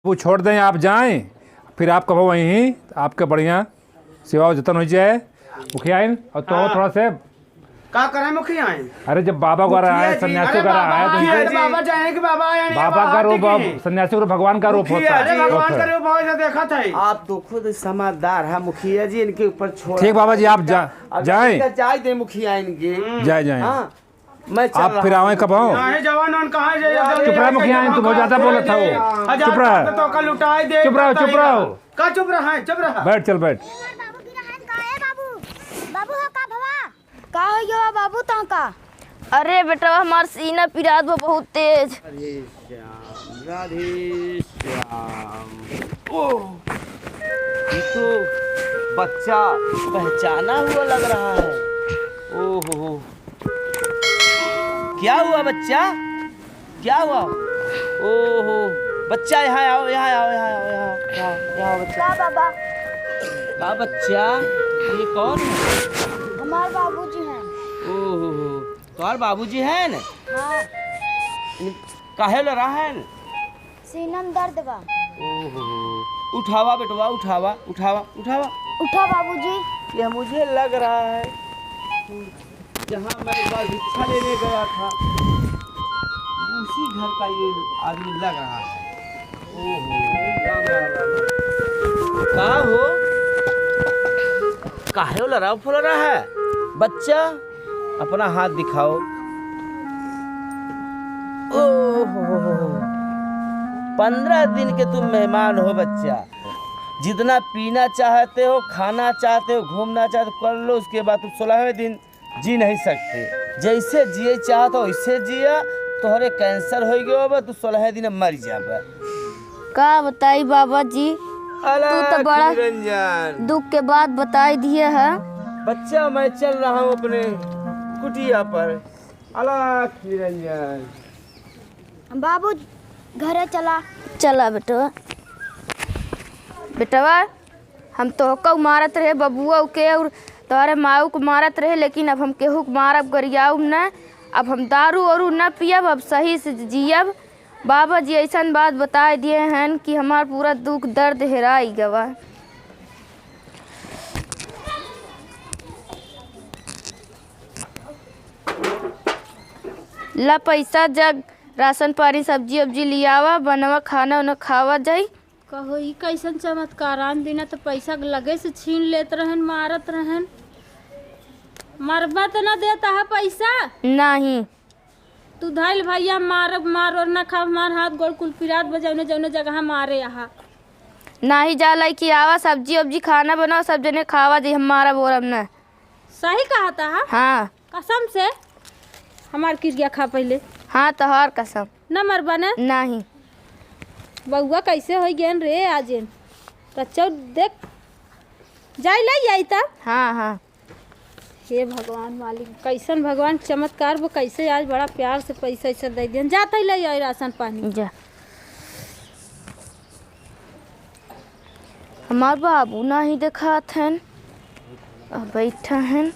वो छोड़ दें आप जाएं, फिर आप कहो वहीं आपके बढ़िया सेवा और जतन हो जाए। मुखिया और तो थोड़ा से का करे मुखिया? अरे जब बाबा को आया सन्यासी का आया तो बाबा जाए कि बाबा आए? बाबा का रूप सन्यासी को भगवान का रूप होता है। भगवान का रूप हो देखा था। आप तो खुद समझदार है मुखिया जी, इनके ऊपर छोड़। ठीक बाबा जी आप जाएं, जाए दे मुखिया इनके जाए मैं आप फिर आवे कब आओ? जवान कहाँ चुप रहा मुखिया, तुम बहुत ज्यादा बोला था वो। चुप रहा, तो का लुटाई दे। चुप रहो, चुप रहो। का चुप रहा है? चुप रहा। बैठ, चल बैठ। बाबू हो का भवा का हो गया बाबू ता का? अरे बेटा हमार सीना पिरात वो बहुत तेज। अरे श्याम, राधे श्याम। ओह ये तो बच्चा पहचाना हुआ लग रहा है। ओहो क्या हुआ बच्चा, क्या हुआ? ओहो बच्चा यहाँ आओ, यहाँ आओ, यहाँ आओ, यहाँ बच्चा। का बाबा? का बच्चा ये कौन है? हमार बाबूजी हैं। ओहो तुम्हारे बाबूजी हैं न? हाँ। काहे लड़ रहा है न? सीना में दर्द बा। ओहो उठावा बेटवा, उठावा उठावा उठावा। उठा बाबूजी। यह मुझे लग रहा है जहाँ मैं एक बार भिक्षा लेने गया था उसी घर का ये आदमी लग रहा है। ओहो राम राम राम। का हो काहे लड़ा फुल रहा है बच्चा? अपना हाथ दिखाओ। ओहो 15 दिन के तुम मेहमान हो बच्चा। जितना पीना चाहते हो, खाना चाहते हो, घूमना चाहते हो कर लो। उसके बाद तुम 16वें दिन जी नहीं सकते। जैसे जिए चाहते हो वैसे जिया। तोहरे कैंसर हो गया बा, तू 16वें दिन मर जाबा। का बताई बाबा जी, तू तो बड़ा निरंजन दुख के बाद बताई दिए है। बच्चा मैं चल रहा हूँ अपने कुटिया पर। अलग निरंजन बाबू घरे चला। चला बेटवा। बेटवा हम तो को मारत रहे बबुआ के और तोहरे माऊ को मारत रहे, लेकिन अब हम केहू को मारब गरियाऊ न। अब हम दारू और न पियब, अब सही से जियब। बाबा जी ऐसा बात बता दिए हैं कि हमार पूरा दुख दर्द हेराई गवा। ला पैसा जग राशन पानी सब्जी उब्जी लियावा, बनवा खाना उना खावा जाई। कहो ई कैसन चमत्कारान दिना तो पैसा लगे से छीन लेत रहन, मारत रहन। मरबा तो न देता है पैसा नहीं। तू धैल भैया मारब मार और न खा, मार हाथ गोड़ कुल पिरात बजौने जौने जगह मारे यहाँ नाही जाला कि आवा सब्जी उब्जी खाना बनाओ सब जने खावा जी, हमारा बोरब न। सही कहा था हाँ कसम से। हमार क्रिया खा पहले। हाँ तोहर कसम। न मरबा न? नहीं। बउआ कैसे हो गए रे आज? रच्चौ देख जाई ले आई तब। हाँ हाँ। हे भगवान मालिक, कैसन भगवान चमत्कार वो कैसे आज बड़ा प्यार से पैसा ऐसा दे दियन। जाता ही ले आई राशन पानी। जा हमार बाबू ना ही दिखात हैं, बैठा हैं।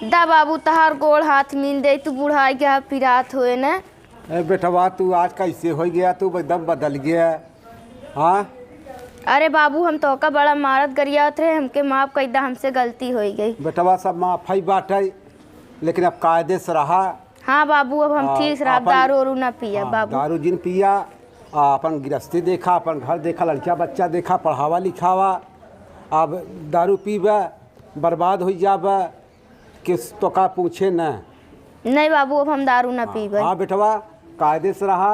दा बाबू तहार गोड़ हाथ मिल दे, तू बुढ़ाई के पिरात हुए न। बेटवा तू आज कैसे हो गया? तू एकदम बदल गया। हाँ अरे बाबू हम तो का बड़ा मारत गरियात रहे, हमके माफ कर दा, हमसे गलती हो गई। बेटवा सब माफ ही बाटे, लेकिन अब कायदे से रहा। हाँ बाबू अब हम ठीक रहा, दारू और ना पिया। बाबू दारू जिन पिया, अपन गृहस्थी देखा, अपन घर देखा, लड़का बच्चा देखा, पढ़ावा लिखावा। अब दारू पीबा बर्बाद हो जाबा, किस तो का पूछे न। नहीं बाबू अब हम दारू ना पीबे। हाँ बेटवा कायदे से रहा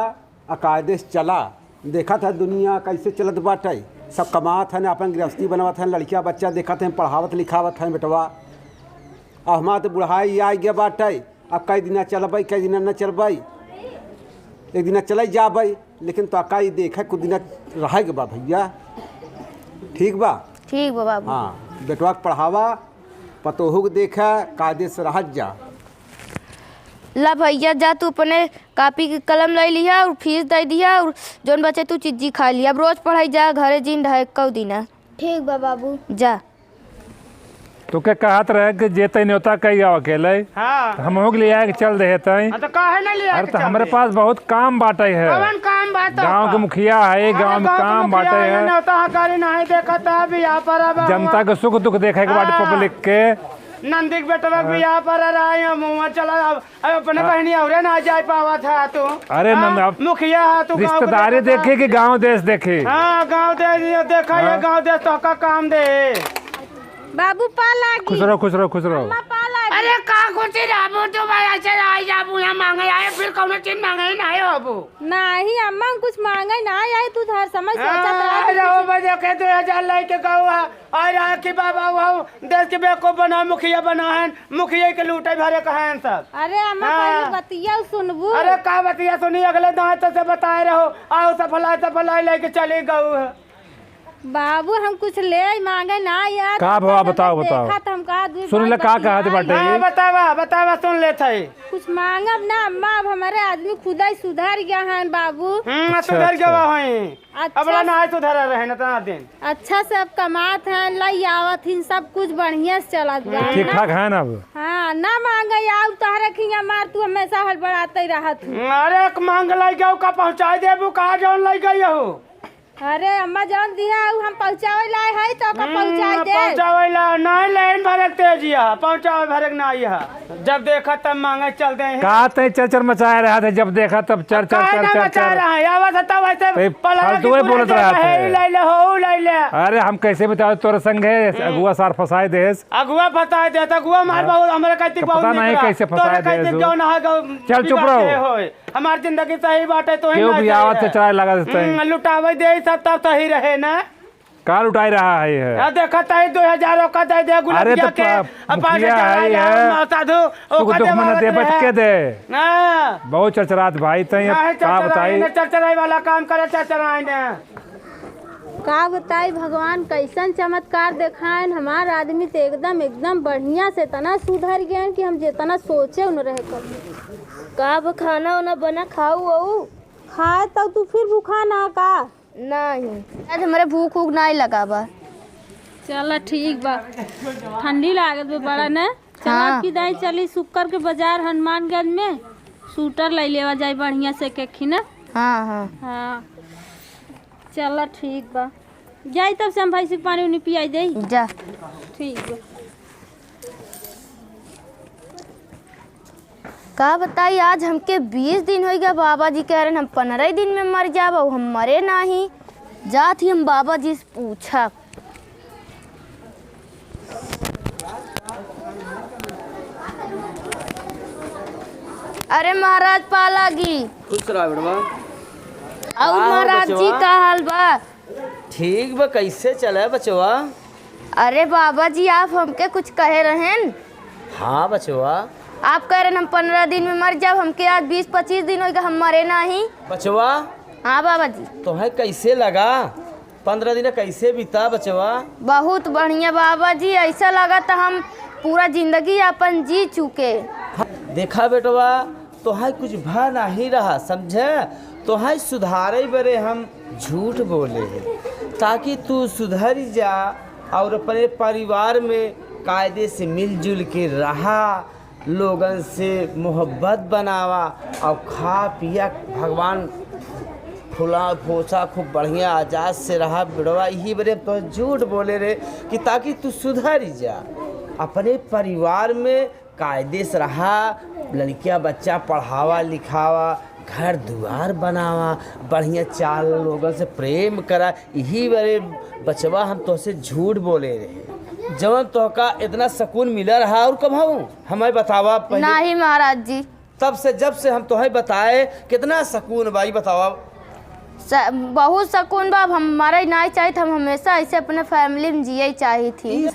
और कायदे से चला। देखा था दुनिया कैसे चलत बाटे, सब कमात है, अपन गृहस्थी बनवात है, लड़किया बच्चा देखा थे, पढ़ावत लिखावत है बेटवा। अब हमारा तो बुढ़ाई आ गया बाटे। अब कई दिन चलबई, कई दिन न चलबई, एक दिन चल जाबई, लेकिन तो कई देखे कुछ दिन रह बा भैया। ठीक बा? ठीक बा बाबू। हाँ बेटवा के पढ़ावा, पतोहू के देखा, कायदे से रह जा। ला भैया जा तू अपने कापी की कलम ले लिया और फीस दे दिया, और जोन बचे तू चीजी खा लिया। अब रोज पढ़ाई जा, घरे जिन ढह दिन। ठीक बा बाबू। जा। तो क्या कहत रहे कि जेते नहीं होता कई गाँव अकेले हाँ हम हो ले आए कि चल रहे थे। हाँ, तो काहे ना लिया अरे तो हमारे पास बहुत काम बाटे है, कौन काम बात गांव के मुखिया है, गांव में काम बाटे है, नौता हकारी नहीं देखा था बियाह पर अब जनता के सुख दुख देखे के बाटे हाँ। पब्लिक के। नंदिक बेटवा बियाह पर रहा है मुँह चला अब अपने कहनी और ना जा पावा था तू। अरे हाँ, नंद अब मुखिया है तू, गाँव को रिश्तेदारी देखा था। देखे कि गांव देश देखे। हाँ गाँव दे देखा ये गाँव दे तो का काम दे। बाबू पाला खुश रहो खुश रहो खुश रहो। अरे का कुछ राबू तो भाई ऐसे आई जाबू यहाँ मांगे आए फिर कौन चीज मांगे ही नहीं हो नहीं अम्मा कुछ मांगे ना आई तू हर समय रहो बजे के 2000 लेके गऊ है और आखी बाबा वो देश के बेवकूफ बना मुखिया बना है, मुखिया के लूटे भरे कहे सब। अरे अम्मा हाँ। पहले बतिया सुनबू। अरे का बतिया सुनी अगले दांत से बताए रहो आओ सफलाई लेके चली गऊ है। बाबू हम कुछ ले मांगे ना यार का भवा बताओ बताओ सुन ले का कहत बाटे। हाँ बतावा सुन ले थे कुछ मांगब ना अम्मा अब हमारे आदमी खुदा ही सुधर गया है बाबू। सुधर गवा है अच्छा अब ना सुधर रहे ना तना दिन अच्छा से अब कमात है लाई आवत हिन सब कुछ बढ़िया से चलत बा ठीक ठाक है ना अब। हाँ ना मांगे आओ तोहरा खिया मार तू हमेशा हड़बड़ाते रहत हूँ। अरे मांग लाई गऊ का पहुँचाई देबू कहा जौन लाई गई हो। अरे अम्मा जान दिया हम पहुँचावे लाए है तो का पहुँचाई दे। पहुँचावे ला नहीं लाइन भरक तेजिया पहुँचावे भरक ना यह जब देखा तब मांगे चलते हैं। कहा थे चरचर मचाए रहा था, जब देखा तब चर चर चर चर चर। फालतू ही बोलत रहा था। अरे हम कैसे बताओ तोरे संग है अगुआ सार फसाए देस। अगुआ फसाए दे अगुआ मार बहुत हमारे कहती बहुत पता नहीं कैसे फसाए दे। चल चुप रहो। हमारी जिंदगी सही बात है तो क्यों भी आवत से चराए लगा देते हैं। लुटावे दे सब तब सही रहे ना। कार उठाई रहा है ये। देखा था 2000 का दे दे अरे तो मुखिया है साधु सुख दुख में दे बच के दे। हाँ बहुत चरचरात भाई तई का बताई। चरचराई वाला काम करे चरचराई ने का बताई भगवान कैसन चमत्कार दिखाएं। हमार आदमी तो एकदम बढ़िया से तना सुधर गए कि हम जितना सोचे उन रहे का खाना वाना बना खाऊ आऊ खाए तब तू फिर भूखा ना का नहीं आज हमारे भूख उख नहीं लगा बा। चला ठीक बा ठंडी लागत बा बड़ा ने। चला की दाई चली शुक्र के बाजार हनुमानगंज में सूटर ले लेवा जाए बढ़िया से के खिना। हाँ हाँ हाँ चला ठीक बा जाई तब से हम भाई से पानी उनी पियाई दे जा ठीक बा। का बताई आज हमके 20 दिन हो गया बाबा जी कह रहे हम 15 दिन में मर जाब हम मरे नहीं जात ही हम बाबा जी से पूछा। अरे महाराज पालागी खुश रहा बेटवा। और महाराज जी का हाल बा। ठीक बा कैसे चला बचवा। अरे बाबा जी आप हमके कुछ कहे रहेन। हाँ बचवा आप कह रहे हम 15 दिन में मर जाब हमके आज 20-25 दिन हो गया हम मरे नहीं। बचवा हाँ बाबा जी तुम्हें कैसे लगा 15 दिन कैसे बीता बचवा। बहुत बढ़िया बाबा जी ऐसा लगा था हम पूरा जिंदगी अपन जी चुके। देखा बेटवा तोहाई कुछ भा नहीं रहा समझे। तोहाई सुधारे बरे हम झूठ बोले हैं ताकि तू सुधर जा और अपने परिवार में कायदे से मिलजुल के रहा, लोगन से मोहब्बत बनावा और खा पिया भगवान फुला फोसा खूब बढ़िया आजाद से रहा बेटवा। यही बरे तो झूठ बोले रे कि ताकि तू सुधर जा अपने परिवार में कायदे से रहा, लड़कियां बच्चा पढ़ावा लिखावा, घर दुआर बनावा, बढ़िया चाल लोगों से प्रेम करा। यही बड़े बचवा हम तो से झूठ बोले रहे जवन तो का इतना सुकून मिला रहा और कब हमें बतावा पहले। नहीं महाराज जी तब से जब से हम तुम्हें बताए कितना सुकून भाई बतावा। बहुत सुकून बा। हम मरे नहीं चाहिए हम हमेशा ऐसे अपने फैमिली में जिए चाहिए थी।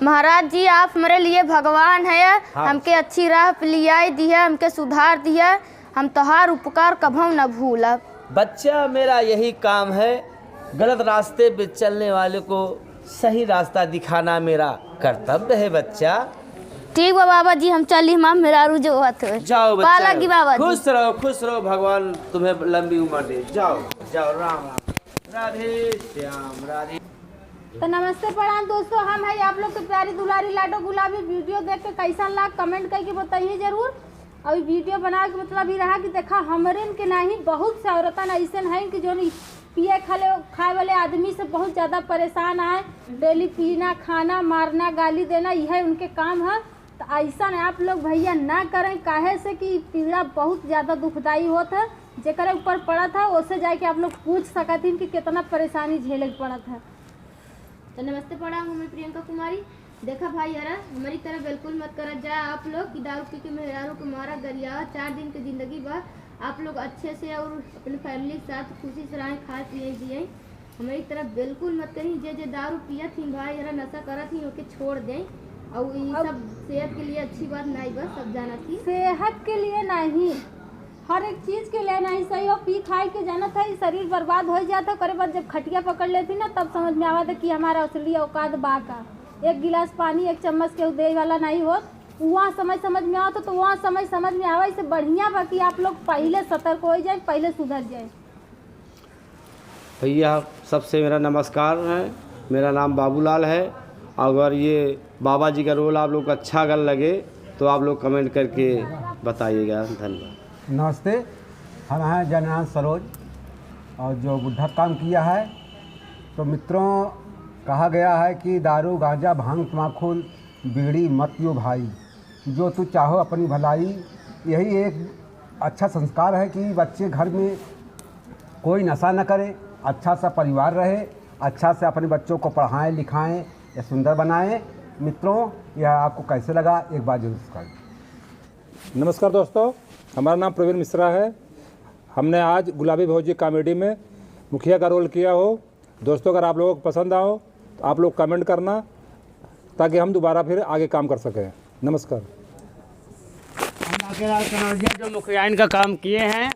महाराज जी आप मेरे लिए भगवान है। हाँ। हमके अच्छी राह पे लिया दिया, हमके सुधार दिया, हम तोहार उपकार कभू न भूलब। बच्चा मेरा यही काम है, गलत रास्ते पे चलने वाले को सही रास्ता दिखाना मेरा कर्तव्य है बच्चा। ठीक बा बाबा जी हम चली माँ मेरा रुझो हाथ जाओ बच्चा पालागी बाबा जी। खुश रहो भगवान तुम्हें लंबी उम्र दे। जाओ जाओ राम राम राधे श्याम राधे। तो नमस्ते प्रणाम दोस्तों, हम है आप लोग के प्यारी दुलारी लाडो गुलाबी। वीडियो देख के कैसा लाग कमेंट करके बताइए जरूर। और वीडियो बना के मतलब ही रहा कि देखा हमरे के नहीं बहुत से औरतन ऐसे हैं कि जो पिए खाए वाले आदमी से बहुत ज़्यादा परेशान है। डेली पीना, खाना, मारना, गाली देना, यह उनके काम है। तो ऐसा आप लोग भैया ना करें, काहे से कि पीड़ा बहुत ज़्यादा दुखदाई होता है। जेकर ऊपर पड़ा था उससे जाके आप लोग पूछ सकती कि कितना परेशानी झेले पड़ा था। तो नमस्ते प्रणाम, मैं प्रियंका कुमारी। देखा भाई यारा, हमारी तरह बिल्कुल मत करा जाए आप लोग कि दारू पी के मेहरारों को मारा गरिया। 4 दिन की ज़िंदगी बाद आप लोग अच्छे से और अपनी फैमिली के साथ खुशी से रहें, खाए पिए जिए। हमारी तरह बिल्कुल मत कहीं। जे दारू पिया थी भाई यारा, नशा करा थी, ओके छोड़ दें। और ये सब सेहत के लिए अच्छी बात नहीं, बस सब जाना थी। सेहत के लिए नहीं, हर एक चीज़ के लिए नहीं सही हो। पी खाई के जाना था, शरीर बर्बाद हो जाता। करे बाद जब खटिया पकड़ लेती ना तब समझ में आवा था कि हमारा असली औकात बा का। एक गिलास पानी, एक चम्मच के दे वाला नहीं हो, वहाँ समझ में आता। तो वहाँ समझ में आवा। इससे बढ़िया बा कि आप लोग पहले सतर्क हो जाए, पहले सुधर जाए। भैया सबसे मेरा नमस्कार है। मेरा नाम बाबूलाल है। अगर ये बाबा जी का रोल आप लोग को अच्छा अगर लगे तो आप लोग कमेंट करके बताइएगा। धन्यवाद। नमस्ते, हम हैं जननाथ सरोज और जो बुढ़ा काम किया है। तो मित्रों, कहा गया है कि दारू, गांजा, भांग, तम्बाकू, बीड़ी मत पियो भाई, जो तू चाहो अपनी भलाई। यही एक अच्छा संस्कार है कि बच्चे घर में कोई नशा न करे, अच्छा सा परिवार रहे, अच्छा से अपने बच्चों को पढ़ाएं लिखाएं या सुंदर बनाएं। मित्रों, यह आपको कैसे लगा एक बार जरूर करें। नमस्कार दोस्तों, हमारा नाम प्रवीण मिश्रा है। हमने आज गुलाबी भौजी कॉमेडी में मुखिया का रोल किया हो। दोस्तों, अगर आप लोगों को पसंद आओ तो आप लोग कमेंट करना ताकि हम दोबारा फिर आगे काम कर सकें। नमस्कार। हम बाकेलाल कनौजिया जो मुखियाइन का काम किए हैं,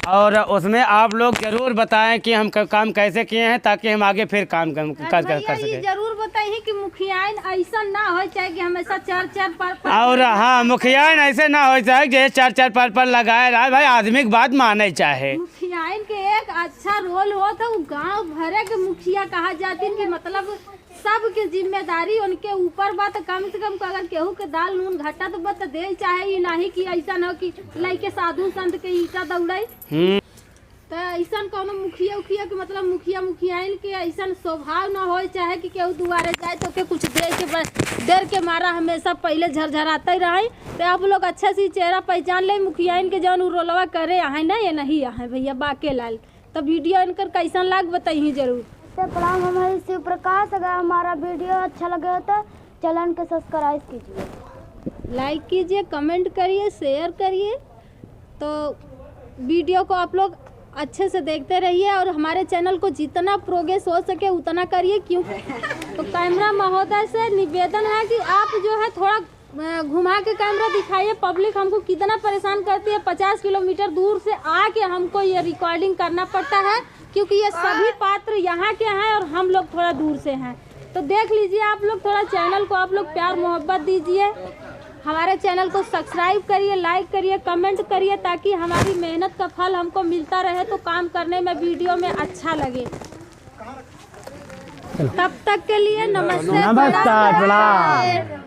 और उसमें आप लोग जरूर बताएं कि हम काम कैसे किए हैं ताकि हम आगे फिर काम कर ये सकें। जरूर बताइए कि मुखियाइन ऐसा ना हो चाहे कि हमेशा 4-4 पर और हाँ, मुखियाइन ऐसे ना हो चाहे कि 4-4 पर लगाए रहा भाई, आदमी की बात माने चाहे। मुखियाइन के एक अच्छा रोल हो तो गांव भरे के मुखिया कहा जाती कि मतलब सबके जिम्मेदारी उनके ऊपर बा। तो कम से कम अगर केहू के दाल नून घटा तो बता दे चाहे, ये नहीं कि ऐसा न हो कि लइके साधु संत के ईटा दौड़ाई। तो ऐसा कोनो मुखिया उखिया के मतलब मुखियाइन के ऐसा स्वभाव न हो चाहे कि केहू दुआरे जाए तो के कुछ देर के मारा हमेशा पहले झरझराते ही रहे। तो आप लोग अच्छा से चेहरा पहचान ले मुखियाइन के जौन रोलवा करे आहे ना ये नहीं आहे भैया बाकेलाल। तो वीडियो इनकर कैसा लाग बताइए जरूर। प्रणाम, हमारे शिव प्रकाश। अगर हमारा वीडियो अच्छा लगे तो चैनल को सब्सक्राइब कीजिए, लाइक कीजिए, कमेंट करिए, शेयर करिए। तो वीडियो को आप लोग अच्छे से देखते रहिए और हमारे चैनल को जितना प्रोग्रेस हो सके उतना करिए। क्यों तो कैमरा महोदय से निवेदन है कि आप जो है थोड़ा घुमा के कैमरा दिखाइए। पब्लिक हमको कितना परेशान करती है, 50 किलोमीटर दूर से आके हमको ये रिकॉर्डिंग करना पड़ता है क्योंकि ये सभी पात्र यहाँ के हैं और हम लोग थोड़ा दूर से हैं। तो देख लीजिए आप लोग, थोड़ा चैनल को आप लोग प्यार मोहब्बत दीजिए। हमारे चैनल को सब्सक्राइब करिए, लाइक करिए, कमेंट करिए ताकि हमारी मेहनत का फल हमको मिलता रहे, तो काम करने में वीडियो में अच्छा लगे। तब तक के लिए नमस्ते, नमस्कार।